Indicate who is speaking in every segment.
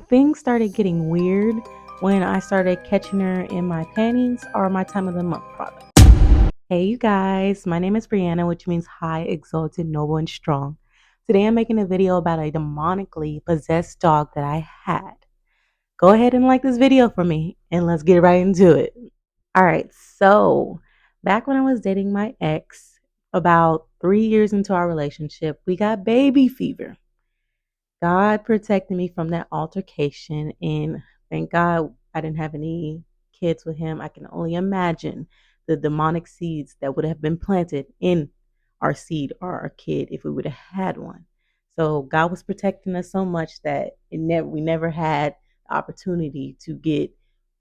Speaker 1: Things started getting weird when I started catching her in my panties or my time of the month product. Hey, you guys, my name is Brianna, which means high, exalted, noble, and strong. Today I'm making a video about a demonically possessed dog that I had. Go ahead and like this video for me, and let's get right into it. All right, so back when I was dating my ex, about 3 years into our relationship, we got baby fever. God protected me from that altercation, and thank God I didn't have any kids with him. I can only imagine the demonic seeds that would have been planted in our seed or our kid if we would have had one. So God was protecting us so much that we never had the opportunity to get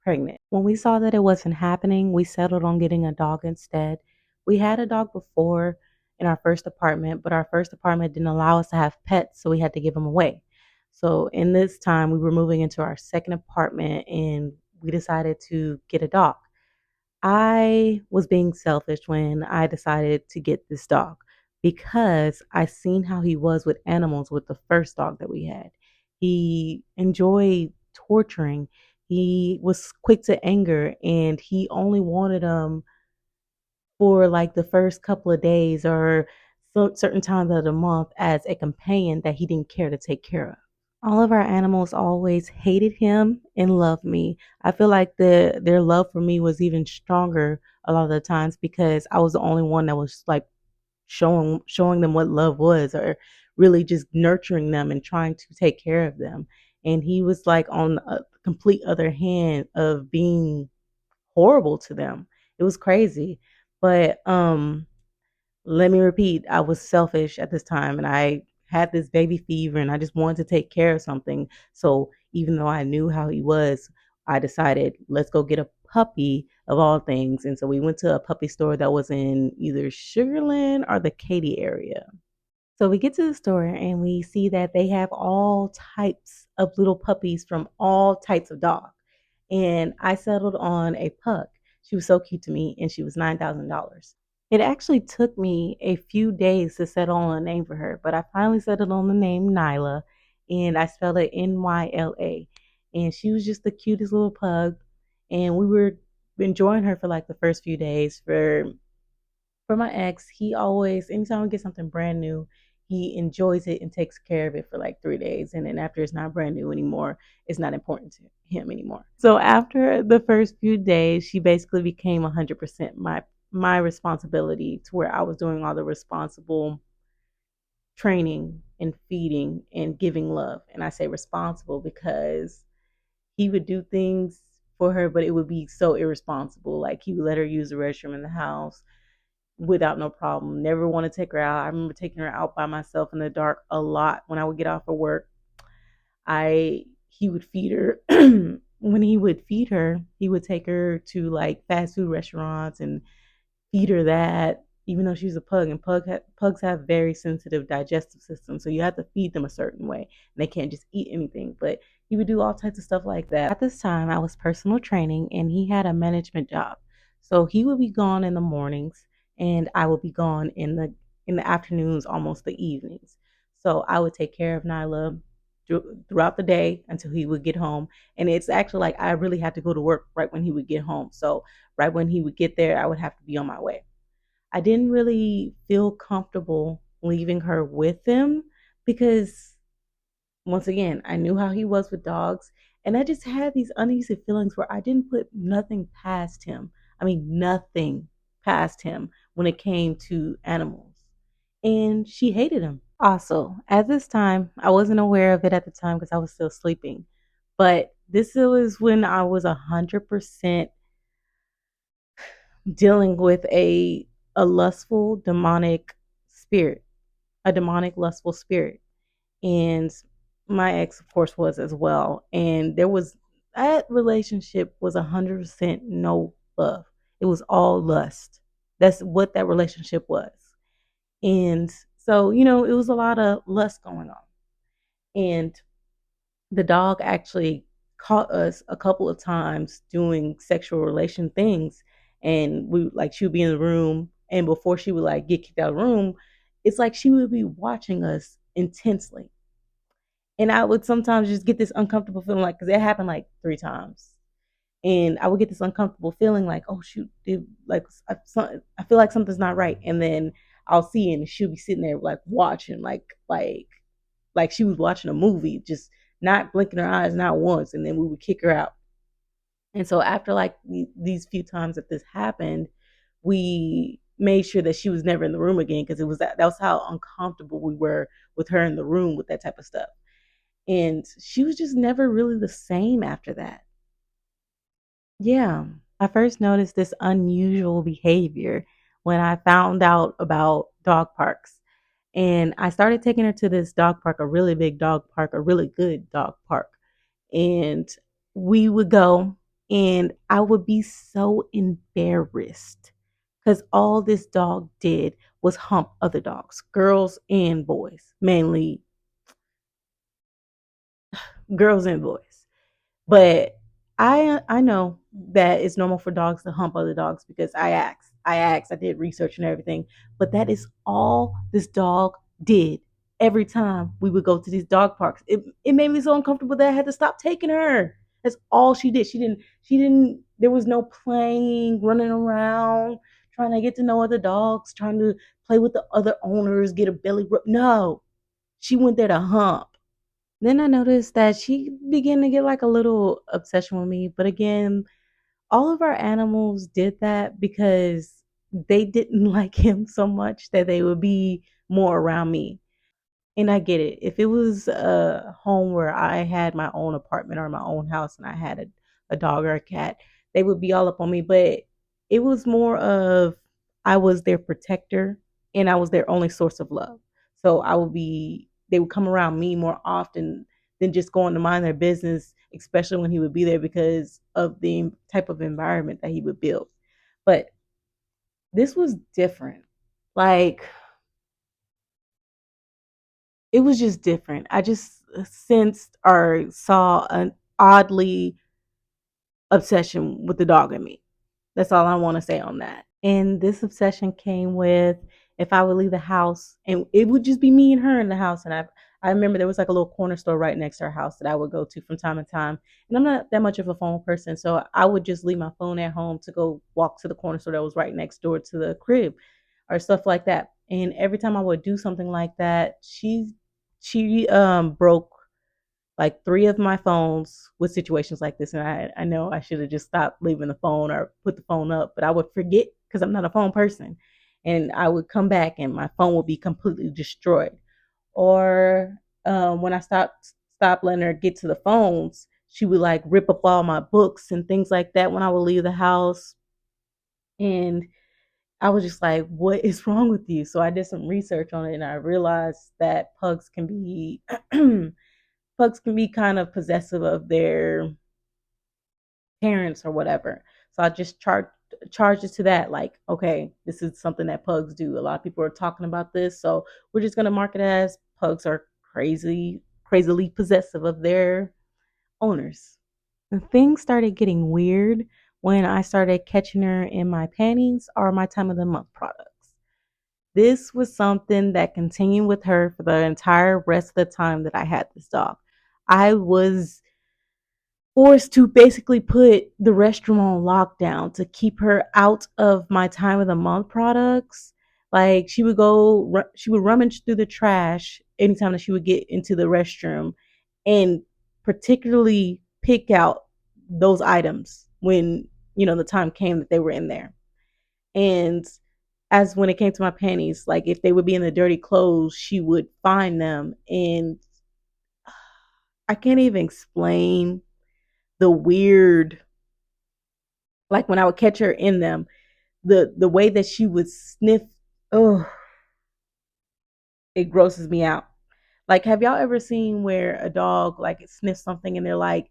Speaker 1: pregnant. When we saw that it wasn't happening, we settled on getting a dog instead. We had a dog before in our first apartment, but our first apartment didn't allow us to have pets, so we had to give them away. So in this time, we were moving into our second apartment and we decided to get a dog. I was being selfish when I decided to get this dog because I seen how he was with animals with the first dog that we had. He enjoyed torturing. He was quick to anger and he only wanted them for like the first couple of days or certain times of the month as a companion that he didn't care to take care of. All of our animals always hated him and loved me. I feel like their love for me was even stronger a lot of the times because I was the only one that was like showing them what love was or really just nurturing them and trying to take care of them. And he was like on a complete other hand of being horrible to them. It was crazy. But let me repeat, I was selfish at this time and I had this baby fever and I just wanted to take care of something. So even though I knew how he was, I decided let's go get a puppy of all things. And so we went to a puppy store that was in either Sugarland or the Katy area. So we get to the store and we see that they have all types of little puppies from all types of dogs. And I settled on a pug. She was so cute to me and she was $9,000. It actually took me a few days to settle on a name for her, but I finally settled on the name Nyla, and I spelled it Nyla. And she was just the cutest little pug, and we were enjoying her for like the first few days. For my ex, he always, anytime we get something brand new, he enjoys it and takes care of it for like 3 days. And then after it's not brand new anymore, it's not important to him anymore. So after the first few days, she basically became 100% my responsibility to where I was doing all the responsible training and feeding and giving love. And I say responsible because he would do things for her, but it would be so irresponsible. Like he would let her use the restroom in the house without no problem. Never want to take her out. I remember taking her out by myself in the dark a lot when I would get off of work. I He would feed her. When he would feed her, he would take her to like fast food restaurants and feed her that. Even though she's a pug, and pugs have very sensitive digestive systems, so you have to feed them a certain way, and they can't just eat anything. But he would do all types of stuff like that. At this time, I was personal training, and he had a management job, so he would be gone in the mornings, and I would be gone in the afternoons, almost the evenings. So I would take care of Nyla throughout the day until he would get home. And it's actually like I really had to go to work right when he would get home. So right when he would get there, I would have to be on my way. I didn't really feel comfortable leaving her with him because, once again, I knew how he was with dogs. And I just had these uneasy feelings where I didn't put nothing past him. I mean, nothing past him when it came to animals. And she hated him. Also, at this time, I wasn't aware of it at the time because I was still sleeping. But this was when I was 100% dealing with a lustful demonic spirit, a demonic lustful spirit. And my ex of course was as well. And there was that relationship was 100% no love. It was all lust. That's what that relationship was. And so, it was a lot of lust going on. And the dog actually caught us a couple of times doing sexual relation things, and we like she would be in the room, and before she would like get kicked out of the room, it's like she would be watching us intensely. And I would sometimes just get this uncomfortable feeling, like, because it happened like 3 times. And I would get this uncomfortable feeling like, oh shoot, like I feel like something's not right. And then I'll see, and she'll be sitting there like watching, like she was watching a movie, just not blinking her eyes not once. And then we would kick her out. And so after like these few times that this happened, we made sure that she was never in the room again, because it was that was how uncomfortable we were with her in the room with that type of stuff. And she was just never really the same after that. Yeah. I first noticed this unusual behavior when I found out about dog parks. And I started taking her to this dog park, a really big dog park, a really good dog park. And we would go, and I would be so embarrassed because all this dog did was hump other dogs, girls and boys, mainly girls and boys. But I know that it's normal for dogs to hump other dogs because I did research and everything. But that is all this dog did every time we would go to these dog parks. It made me so uncomfortable that I had to stop taking her. That's all she did. She didn't there was no playing, running around, trying to get to know other dogs, trying to play with the other owners, get a belly rub. No. She went there to hump. Then I noticed that she began to get like a little obsession with me. But again, all of our animals did that because they didn't like him so much that they would be more around me. And I get it. If it was a home where I had my own apartment or my own house and I had a dog or a cat, they would be all up on me. But it was more of I was their protector and I was their only source of love. So they would come around me more often than just going to mind their business, especially when he would be there because of the type of environment that he would build. But this was different. Like, it was just different. I just sensed or saw an oddly obsession with the dog in me. That's all I want to say on that. And this obsession came with if I would leave the house, and it would just be me and her in the house. And I remember there was like a little corner store right next to our house that I would go to from time to time. And I'm not that much of a phone person, so I would just leave my phone at home to go walk to the corner store that was right next door to the crib or stuff like that. And every time I would do something like that, she broke like 3 of my phones with situations like this. And I know I should have just stopped leaving the phone or put the phone up, but I would forget because I'm not a phone person. And I would come back and my phone would be completely destroyed. Or when I stopped letting her get to the phones, she would like rip up all my books and things like that when I would leave the house. And I was just like, what is wrong with you? So I did some research on it and I realized that pugs can be kind of possessive of their parents or whatever. So I just charged it to that, like, okay, this is something that pugs do. A lot of people are talking about this, so we're just gonna mark it as pugs are crazily possessive of their owners. And things started getting weird when I started catching her in my panties or my time of the month products. This was something that continued with her for the entire rest of the time that I had this dog. I was forced to basically put the restroom on lockdown to keep her out of my time of the month products. Like she would rummage through the trash anytime that she would get into the restroom, and particularly pick out those items when the time came that they were in there. And as when it came to my panties, like if they would be in the dirty clothes, she would find them, and I can't even explain the weird, like when I would catch her in them, the way that she would sniff. Oh, it grosses me out. Like, have y'all ever seen where a dog like sniffs something and they're like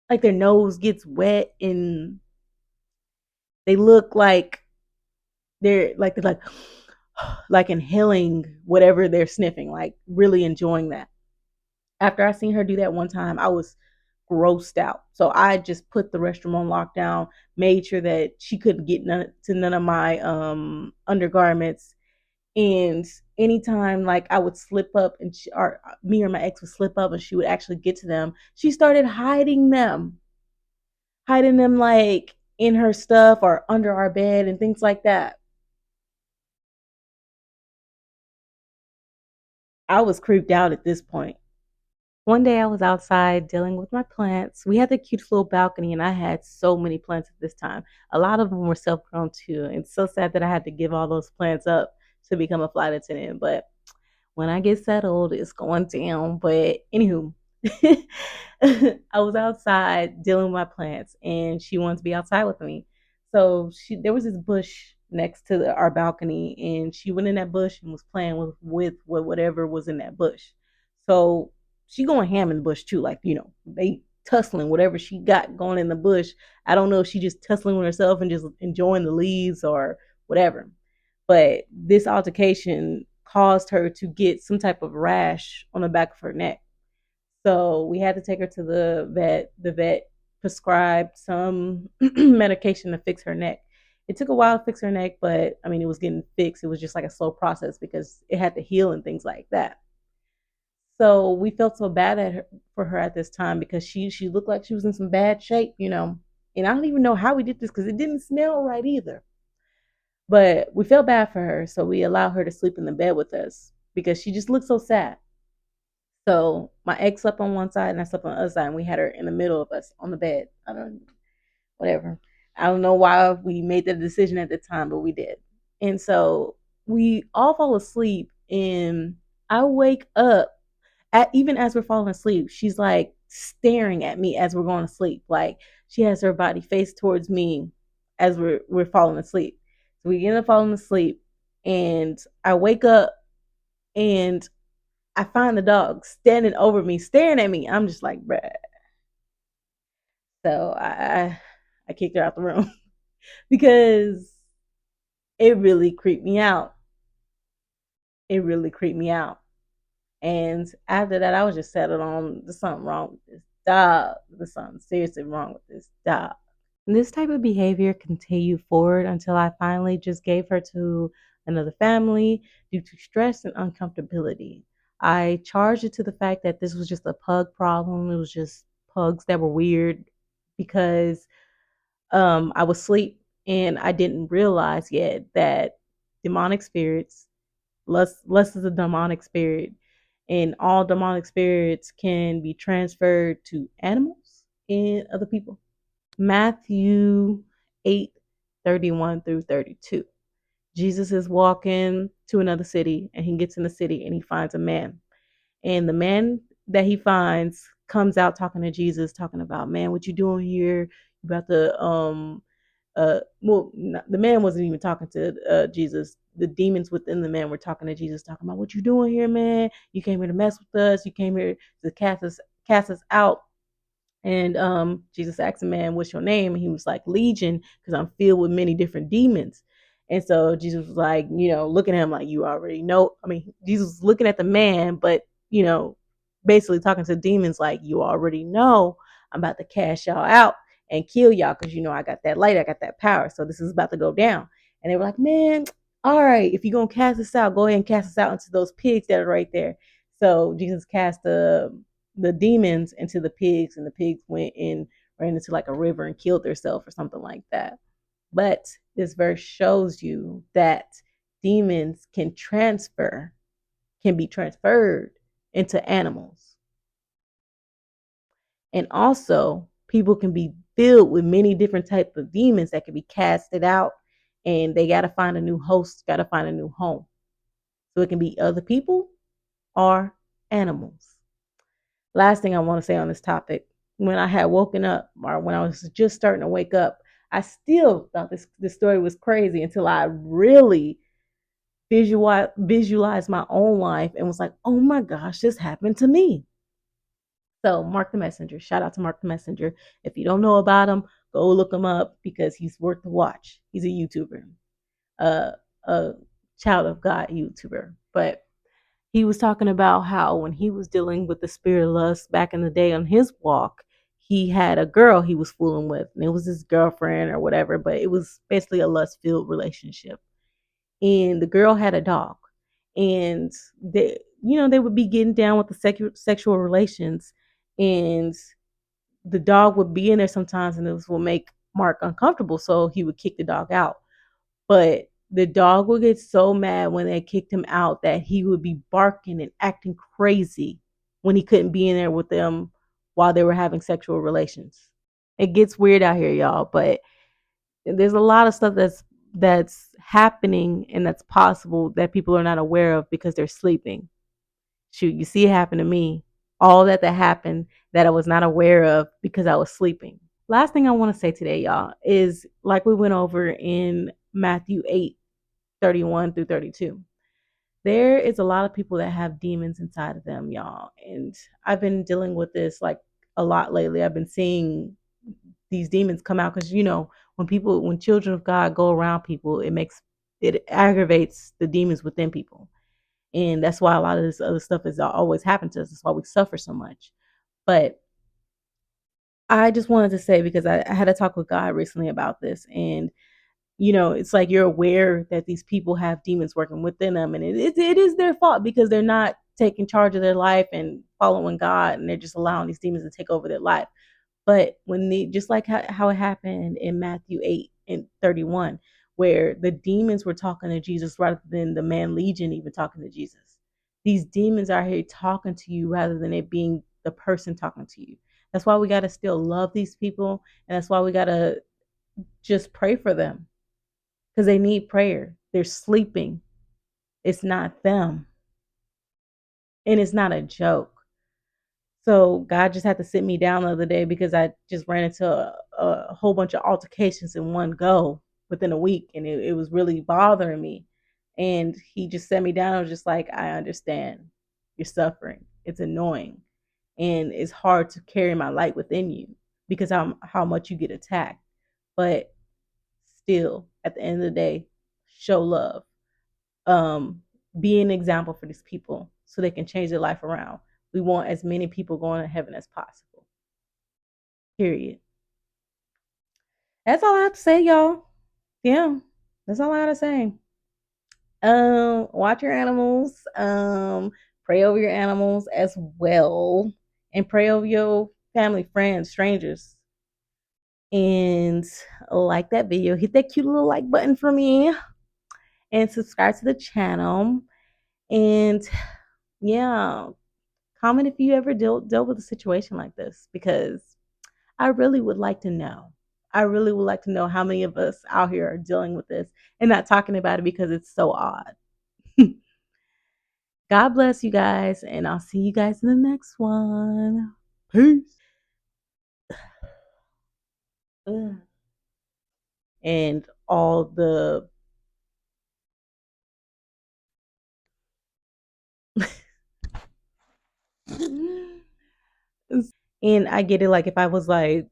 Speaker 1: their nose gets wet and they look like they're like like inhaling whatever they're sniffing, like really enjoying that. After I seen her do that one time, I was grossed out. So I just put the restroom on lockdown, made sure that she couldn't get none of my undergarments, And anytime like I would slip up and or me or my ex would slip up and she would actually get to them, she started hiding them like in her stuff or under our bed and things like that. I was creeped out at this point. One day I was outside dealing with my plants. We had the cute little balcony and I had so many plants at this time. A lot of them were self grown too. And it's so sad that I had to give all those plants up to become a flight attendant. But when I get settled, it's going down. But anywho, I was outside dealing with my plants, and she wanted to be outside with me. So there was this bush next to our balcony, and she went in that bush and was playing with whatever was in that bush. So she going ham in the bush too, like they tussling whatever she got going in the bush. I don't know if she just tussling with herself and just enjoying the leaves or whatever. But this altercation caused her to get some type of rash on the back of her neck. So we had to take her to the vet. The vet prescribed some medication to fix her neck. It took a while to fix her neck, but I mean, it was getting fixed. It was just like a slow process because it had to heal and things like that. So we felt so bad for her at this time because she looked like she was in some bad shape. And I don't even know how we did this because it didn't smell right either. But we felt bad for her, so we allowed her to sleep in the bed with us because she just looked so sad. So my ex slept on one side and I slept on the other side, and we had her in the middle of us on the bed. Whatever. I don't know why we made the decision at the time, but we did. And so we all fall asleep, and I wake up even as we're falling asleep. She's like staring at me as we're going to sleep. Like she has her body face towards me as we're falling asleep. So we end up falling asleep, and I wake up and I find the dog standing over me, staring at me. I'm just like, bruh. So I kicked her out the room because it really creeped me out. It really creeped me out. And after that, I was just settled on there's something wrong with this dog. There's something seriously wrong with this dog. This type of behavior continued forward until I finally just gave her to another family due to stress and uncomfortability. I charged it to the fact that this was just a pug problem. It was just pugs that were weird because I was asleep and I didn't realize yet that demonic spirits, lust is a demonic spirit, and all demonic spirits can be transferred to animals and other people. Matthew 8:31 through 32. Jesus is walking to another city and he gets in the city and he finds a man. And the man that he finds comes out talking to Jesus, talking about, man, what you doing here? You about to the man wasn't even talking to Jesus. The demons within the man were talking to Jesus, talking about, what you doing here, man? You came here to mess with us. You came here to cast us out. And Jesus asked the man, what's your name? And he was like, Legion, because I'm filled with many different demons. And so Jesus was like, looking at him like, you already know. I mean, Jesus was looking at the man, but, basically talking to demons like, you already know I'm about to cast y'all out and kill y'all because, I got that light, I got that power. So this is about to go down. And they were like, man, all right, if you're going to cast us out, go ahead and cast us out into those pigs that are right there. So Jesus cast the demons into the pigs, and the pigs went and ran into like a river and killed themselves or something like that. But this verse shows you that demons can be transferred into animals. And also people can be filled with many different types of demons that can be casted out, and they got to find a new host, got to find a new home. So it can be other people or animals. Last thing I want to say on this topic, when I had woken up or when I was just starting to wake up, I still thought this story was crazy until I really visualized my own life and was like, oh my gosh, this happened to me. So Mark the Messenger, shout out to Mark the Messenger. If you don't know about him, go look him up because he's worth the watch. He's a YouTuber, a child of God YouTuber. But he was talking about how when he was dealing with the spirit of lust back in the day on his walk, he had a girl he was fooling with, and it was his girlfriend or whatever, but it was basically a lust-filled relationship. and the girl had a dog, and they would be getting down with the sexual relations, and the dog would be in there sometimes, and this will make Mark uncomfortable, so he would kick the dog out. But the dog would get so mad when they kicked him out that he would be barking and acting crazy when he couldn't be in there with them while they were having sexual relations. It gets weird out here, y'all, but there's a lot of stuff that's happening and that's possible that people are not aware of because they're sleeping. Shoot, you see it happen to me. All that happened that I was not aware of because I was sleeping. Last thing I want to say today, y'all, is like we went over in Matthew 8:31 through 32. There is a lot of people that have demons inside of them, y'all. And I've been dealing with this like a lot lately. I've been seeing these demons come out because when children of God go around people, it aggravates the demons within people, and that's why a lot of this other stuff has always happened to us. That's why we suffer so much. But I just wanted to say, because I had a talk with God recently about this, and it's like you're aware that these people have demons working within them, and it is their fault because they're not taking charge of their life and following God, and they're just allowing these demons to take over their life. But when just like how it happened in Matthew 8:31, where the demons were talking to Jesus rather than the man Legion even talking to Jesus. These demons are here talking to you rather than it being the person talking to you. That's why we got to still love these people. And that's why we got to just pray for them because they need prayer. They're sleeping. It's not them. And it's not a joke. So God just had to sit me down the other day because I just ran into a whole bunch of altercations in one go within a week, and it was really bothering me. And he just sat me down and was just like, I understand you're suffering. It's annoying, and it's hard to carry my light within you because how much you get attacked. But still, at the end of the day, show love. Um, be an example for these people so they can change their life around. We want as many people going to heaven as possible. Period. That's all I have to say, y'all. Yeah, that's all I gotta say. Watch your animals. Pray over your animals as well, and pray over your family, friends, strangers. And like that video, hit that cute little like button for me, and subscribe to the channel. And yeah, comment if you ever dealt with a situation like this, because I really would like to know. I really would like to know how many of us out here are dealing with this and not talking about it because it's so odd. God bless you guys, and I'll see you guys in the next one. Peace. And all the and I get it, like if I was like